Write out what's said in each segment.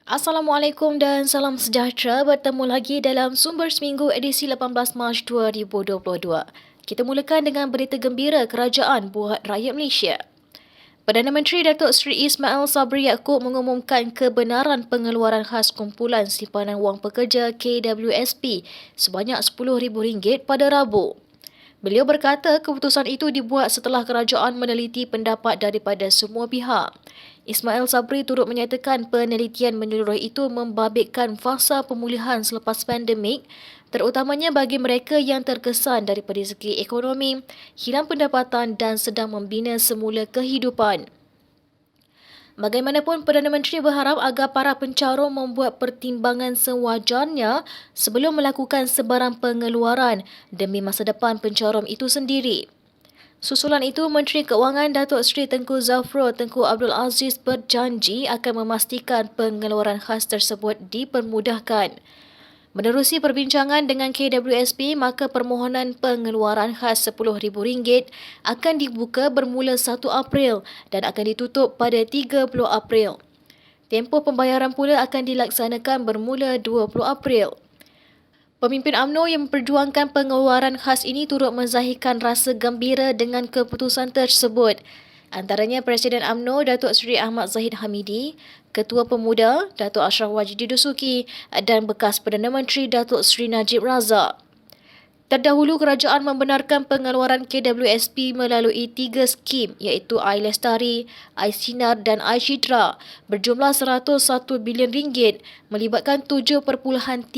Assalamualaikum dan salam sejahtera. Bertemu lagi dalam Sumber Seminggu edisi 18 Mac 2022. Kita mulakan dengan berita gembira kerajaan buat rakyat Malaysia. Perdana Menteri Datuk Seri Ismail Sabri Yaakob mengumumkan kebenaran pengeluaran khas kumpulan simpanan wang pekerja KWSP sebanyak RM10,000 pada Rabu. Beliau berkata keputusan itu dibuat setelah kerajaan meneliti pendapat daripada semua pihak. Ismail Sabri turut menyatakan penelitian menyeluruh itu membabitkan fasa pemulihan selepas pandemik, terutamanya bagi mereka yang terkesan daripada segi ekonomi, hilang pendapatan dan sedang membina semula kehidupan. Bagaimanapun, Perdana Menteri berharap agar para pencarum membuat pertimbangan sewajarnya sebelum melakukan sebarang pengeluaran demi masa depan pencarum itu sendiri. Susulan itu, Menteri Keuangan Datuk Seri Tengku Zafrul Tengku Abdul Aziz berjanji akan memastikan pengeluaran khas tersebut dipermudahkan. Menerusi perbincangan dengan KWSP, maka permohonan pengeluaran khas RM10,000 akan dibuka bermula 1 April dan akan ditutup pada 30 April. Tempoh pembayaran pula akan dilaksanakan bermula 20 April. Pemimpin UMNO yang memperjuangkan pengeluaran khas ini turut menzahirkan rasa gembira dengan keputusan tersebut. Antaranya Presiden UMNO Datuk Seri Ahmad Zahid Hamidi, Ketua Pemuda Datuk Ashraf Wajidi Dusuki dan bekas Perdana Menteri Datuk Seri Najib Razak. Terdahulu, kerajaan membenarkan pengeluaran KWSP melalui 3 skim iaitu Air Lestari, Air Sinar dan Air Citra berjumlah RM101 bilion melibatkan 7.34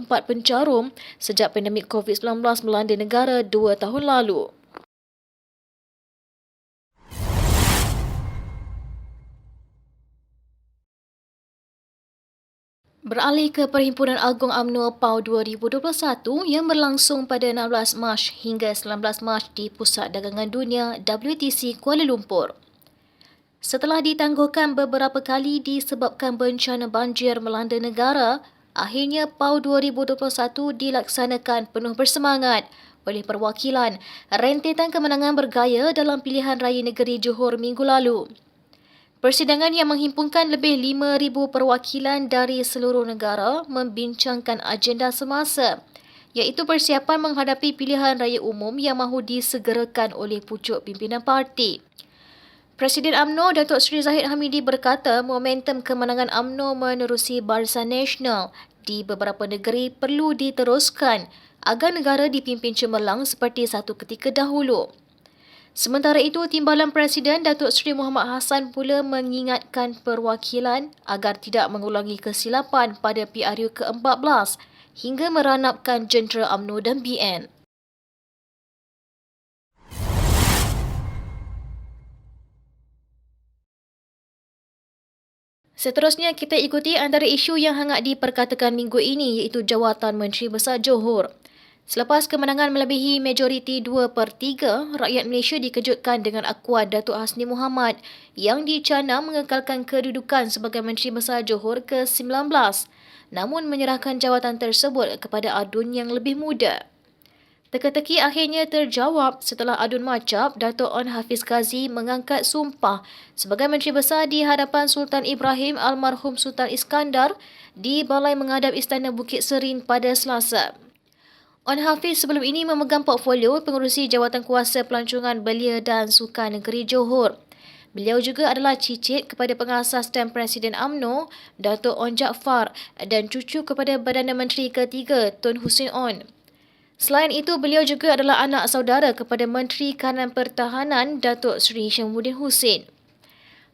pencarum sejak pandemik COVID-19 melanda negara 2 tahun lalu. Beralih ke Perhimpunan Agung UMNO PAU 2021 yang berlangsung pada 16 Mac hingga 19 Mac di Pusat Dagangan Dunia WTC Kuala Lumpur. Setelah ditangguhkan beberapa kali disebabkan bencana banjir melanda negara, akhirnya PAU 2021 dilaksanakan penuh bersemangat oleh perwakilan rentetan kemenangan bergaya dalam pilihan raya negeri Johor minggu lalu. Persidangan yang menghimpunkan lebih 5,000 perwakilan dari seluruh negara membincangkan agenda semasa, iaitu persiapan menghadapi pilihan raya umum yang mahu disegerakan oleh pucuk pimpinan parti. Presiden UMNO Datuk Seri Zahid Hamidi berkata momentum kemenangan UMNO menerusi Barisan Nasional di beberapa negeri perlu diteruskan agar negara dipimpin cemerlang seperti satu ketika dahulu. Sementara itu, Timbalan Presiden Datuk Seri Muhammad Hassan pula mengingatkan perwakilan agar tidak mengulangi kesilapan pada PRU ke-14 hingga meranapkan jentera UMNO dan BN. Seterusnya, kita ikuti antara isu yang hangat diperkatakan minggu ini iaitu jawatan Menteri Besar Johor. Selepas kemenangan melebihi majoriti 2/3, rakyat Malaysia dikejutkan dengan akuan Datuk Hasni Mohamad yang dicanang mengekalkan kedudukan sebagai Menteri Besar Johor ke-19, namun menyerahkan jawatan tersebut kepada adun yang lebih muda. Teka-teki akhirnya terjawab setelah adun macap Datuk On Hafiz Ghazi mengangkat sumpah sebagai Menteri Besar di hadapan Sultan Ibrahim almarhum Sultan Iskandar di Balai Menghadap Istana Bukit Serin pada Selasa. On Hafiz sebelum ini memegang portfolio pengurusi jawatan kuasa pelancongan belia dan sukan negeri Johor. Beliau juga adalah cicit kepada pengasas dan Presiden UMNO, Datuk On Jaafar dan cucu kepada Perdana Menteri ketiga, Tun Hussein On. Selain itu, beliau juga adalah anak saudara kepada Menteri Kanan Pertahanan, Datuk Seri Syamuddin Hussein.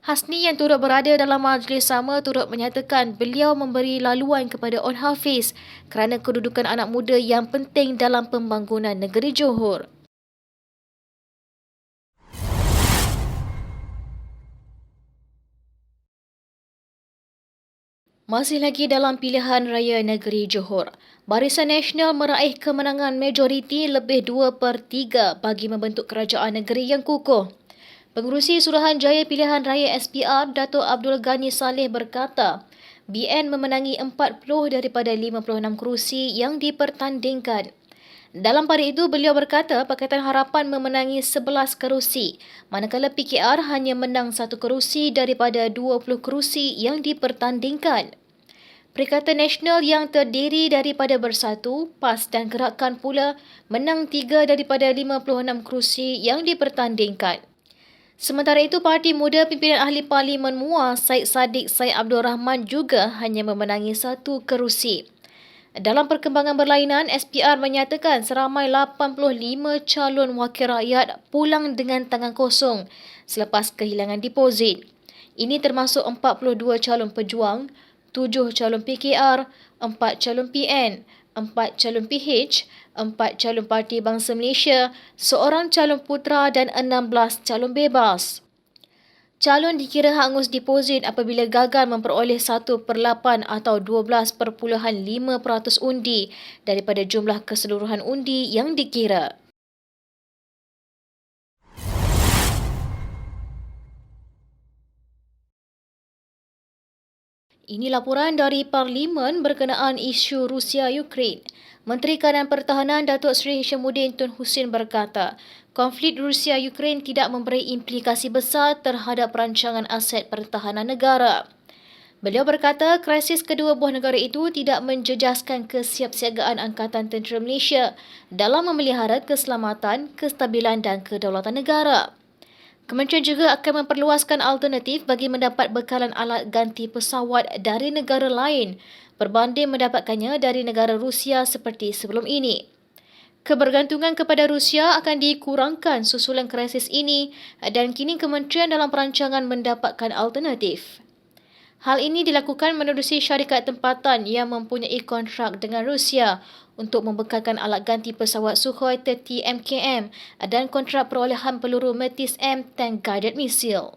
Hasni yang turut berada dalam majlis sama turut menyatakan beliau memberi laluan kepada On Hafiz kerana kedudukan anak muda yang penting dalam pembangunan negeri Johor. Masih lagi dalam pilihan raya negeri Johor, Barisan Nasional meraih kemenangan majoriti lebih 2/3 bagi membentuk kerajaan negeri yang kukuh. Pengurusi Suruhanjaya Pilihan Raya SPR, Datuk Abdul Ghani Saleh berkata, BN memenangi 40 daripada 56 kerusi yang dipertandingkan. Dalam pada itu, beliau berkata Pakatan Harapan memenangi 11 kerusi, manakala PKR hanya menang 1 kerusi daripada 20 kerusi yang dipertandingkan. Perikatan Nasional yang terdiri daripada Bersatu, PAS dan Gerakan pula menang 3 daripada 56 kerusi yang dipertandingkan. Sementara itu, Parti Muda pimpinan Ahli Parlimen MUA Syed Saddiq Syed Abdul Rahman juga hanya memenangi 1 kerusi. Dalam perkembangan berlainan, SPR menyatakan seramai 85 calon wakil rakyat pulang dengan tangan kosong selepas kehilangan deposit. Ini termasuk 42 calon pejuang, 7 calon PKR, 4 calon PN, 4 calon PH, 4 calon Parti Bangsa Malaysia, seorang calon putera dan 16 calon bebas. Calon dikira hangus deposit apabila gagal memperoleh 1/8 atau 12.5% undi daripada jumlah keseluruhan undi yang dikira. Ini laporan dari Parlimen berkenaan isu Rusia-Ukraine. Menteri Kanan Pertahanan Datuk Seri Hishamuddin Tun Hussein berkata, konflik Rusia-Ukraine tidak memberi implikasi besar terhadap rancangan aset pertahanan negara. Beliau berkata, krisis kedua buah negara itu tidak menjejaskan kesiapsiagaan Angkatan Tentera Malaysia dalam memelihara keselamatan, kestabilan dan kedaulatan negara. Kementerian juga akan memperluaskan alternatif bagi mendapat bekalan alat ganti pesawat dari negara lain berbanding mendapatkannya dari negara Rusia seperti sebelum ini. Kebergantungan kepada Rusia akan dikurangkan susulan krisis ini dan kini kementerian dalam perancangan mendapatkan alternatif. Hal ini dilakukan menerusi syarikat tempatan yang mempunyai kontrak dengan Rusia untuk membekalkan alat ganti pesawat Sukhoi 30 MKM dan kontrak perolehan peluru Metis M Tank Guided Missile.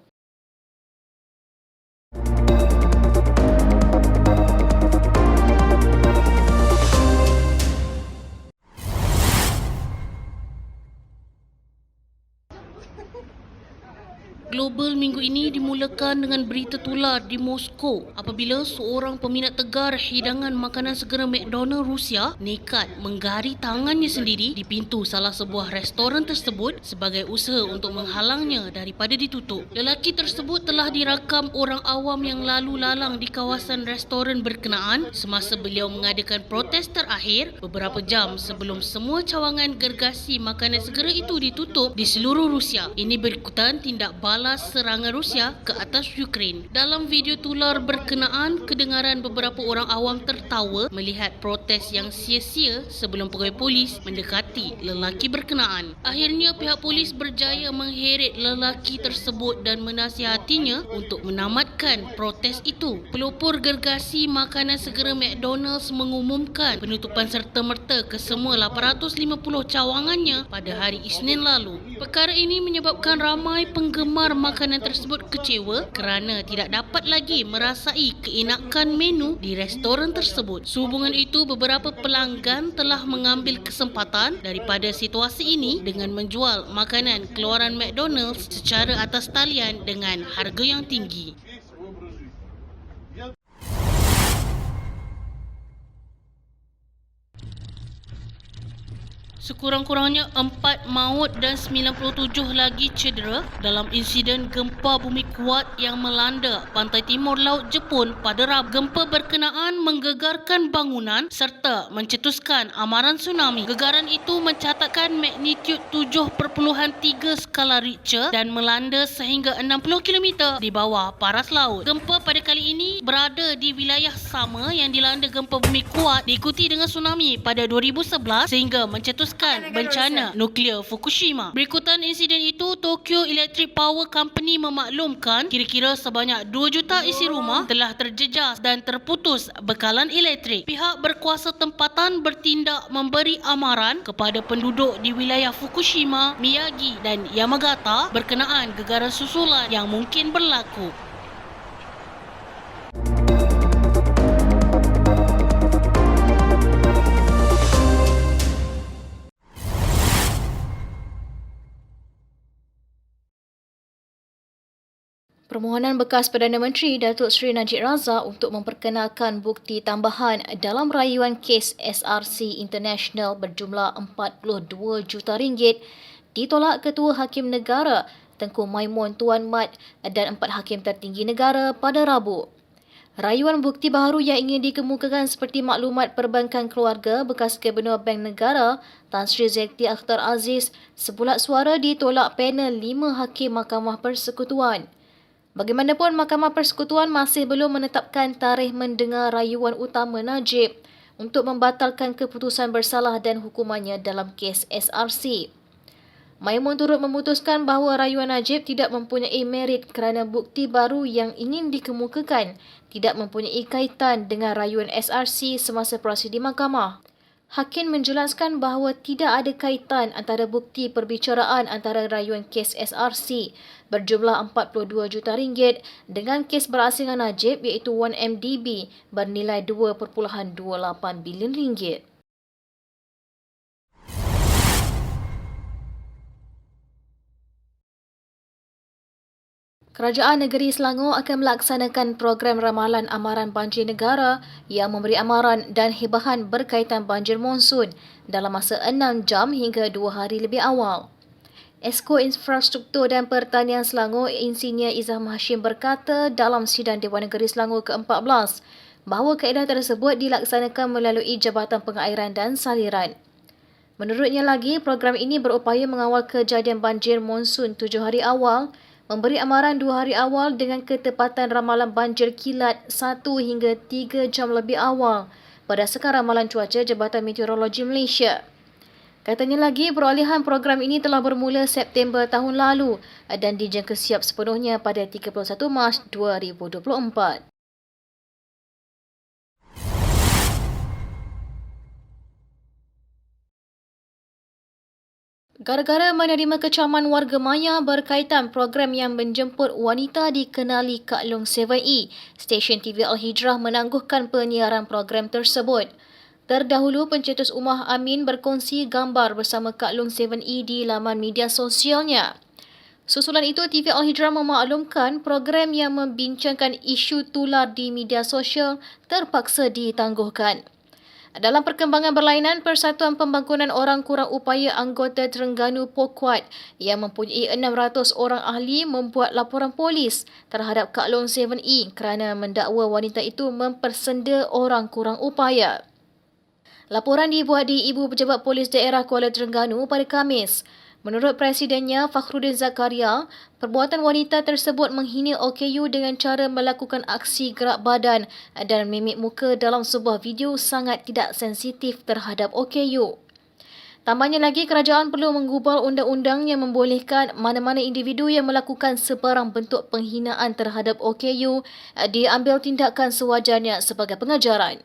Global minggu ini dimulakan dengan berita tular di Moskow apabila seorang peminat tegar hidangan makanan segera McDonald Rusia nekat menggari tangannya sendiri di pintu salah sebuah restoran tersebut sebagai usaha untuk menghalangnya daripada ditutup. Lelaki tersebut telah dirakam orang awam yang lalu lalang di kawasan restoran berkenaan semasa beliau mengadakan protes terakhir beberapa jam sebelum semua cawangan gergasi makanan segera itu ditutup di seluruh Rusia. Ini berikutan tindak balas serangan Rusia ke atas Ukraine. Dalam video tular berkenaan, kedengaran beberapa orang awam tertawa melihat protes yang sia-sia sebelum pegawai polis mendekati lelaki berkenaan. Akhirnya pihak polis berjaya mengheret lelaki tersebut dan menasihatinya untuk menamatkan protes itu. Pelopor gergasi makanan segera McDonald's mengumumkan penutupan serta-merta ke semua 850 cawangannya pada hari Isnin lalu. Perkara ini menyebabkan ramai penggemar makanan tersebut kecewa kerana tidak dapat lagi merasai keenakan menu di restoran tersebut. Sehubungan itu, beberapa pelanggan telah mengambil kesempatan daripada situasi ini dengan menjual makanan keluaran McDonald's secara atas talian dengan harga yang tinggi. Sekurang-kurangnya 4 maut dan 97 lagi cedera dalam insiden gempa bumi kuat yang melanda pantai timur laut Jepun pada Rabu. Gempa berkenaan menggegarkan bangunan serta mencetuskan amaran tsunami. Gegaran itu mencatatkan magnitud 7.3 skala Richter dan melanda sehingga 60 km di bawah paras laut. Gempa pada kali ini berada di wilayah sama yang dilanda gempa bumi kuat diikuti dengan tsunami pada 2011 sehingga mencetuskan bencana nuklear Fukushima. Berikutan insiden itu, Tokyo Electric Power Company memaklumkan kira-kira sebanyak 2 juta isi rumah telah terjejas dan terputus bekalan elektrik. Pihak berkuasa tempatan bertindak memberi amaran kepada penduduk di wilayah Fukushima, Miyagi dan Yamagata berkenaan gegaran susulan yang mungkin berlaku. Permohonan bekas Perdana Menteri Datuk Seri Najib Razak untuk memperkenalkan bukti tambahan dalam rayuan kes SRC International berjumlah 42 juta ringgit ditolak Ketua Hakim Negara Tengku Maimun Tuan Mat dan 4 hakim tertinggi negara pada Rabu. Rayuan bukti baharu yang ingin dikemukakan seperti maklumat perbankan keluarga bekas Gubernur Bank Negara Tan Sri Zekti Akhtar Aziz sebulat suara ditolak panel 5 Hakim Mahkamah Persekutuan. Bagaimanapun, Mahkamah Persekutuan masih belum menetapkan tarikh mendengar rayuan utama Najib untuk membatalkan keputusan bersalah dan hukumannya dalam kes SRC. Maimun turut memutuskan bahawa rayuan Najib tidak mempunyai merit kerana bukti baru yang ingin dikemukakan tidak mempunyai kaitan dengan rayuan SRC semasa prosedur mahkamah. Hakim menjelaskan bahawa tidak ada kaitan antara bukti perbicaraan antara rayuan kes SRC berjumlah RM42 juta dengan kes berasingan Najib iaitu 1MDB bernilai RM2.28 bilion. Kerajaan Negeri Selangor akan melaksanakan program ramalan amaran banjir negara yang memberi amaran dan hibahan berkaitan banjir monsun dalam masa 6 jam hingga 2 hari lebih awal. Esko Infrastruktur dan Pertanian Selangor, Insinyur Izzam Hashim berkata dalam sidang Dewan Negeri Selangor ke-14 bahawa kaedah tersebut dilaksanakan melalui Jabatan Pengairan dan Saliran. Menurutnya lagi, program ini berupaya mengawal kejadian banjir monsun 7 hari awal, memberi amaran 2 hari awal dengan ketepatan ramalan banjir kilat 1 hingga 3 jam lebih awal berdasarkan ramalan cuaca Jabatan Meteorologi Malaysia. Katanya lagi, perolehan program ini telah bermula September tahun lalu dan dijangka siap sepenuhnya pada 31 Mac 2024. Gara-gara menerima kecaman warga maya berkaitan program yang menjemput wanita dikenali Kak Long 7E, stesen TV Al-Hijrah menangguhkan penyiaran program tersebut. Terdahulu, pencetus Umar Amin berkongsi gambar bersama Kak Long 7E di laman media sosialnya. Susulan itu, TV Al-Hijrah memaklumkan program yang membincangkan isu tular di media sosial terpaksa ditangguhkan. Dalam perkembangan berlainan, Persatuan Pembangunan Orang Kurang Upaya Anggota Terengganu Pokuat yang mempunyai 600 orang ahli membuat laporan polis terhadap Kak Long 7E kerana mendakwa wanita itu mempersenda orang kurang upaya. Laporan dibuat di Ibu Pejabat Polis Daerah Kuala Terengganu pada Khamis. Menurut Presidennya, Fakhruddin Zakaria, perbuatan wanita tersebut menghina OKU dengan cara melakukan aksi gerak badan dan mimik muka dalam sebuah video sangat tidak sensitif terhadap OKU. Tambahnya lagi, kerajaan perlu menggubal undang-undang yang membolehkan mana-mana individu yang melakukan sebarang bentuk penghinaan terhadap OKU diambil tindakan sewajarnya sebagai pengajaran.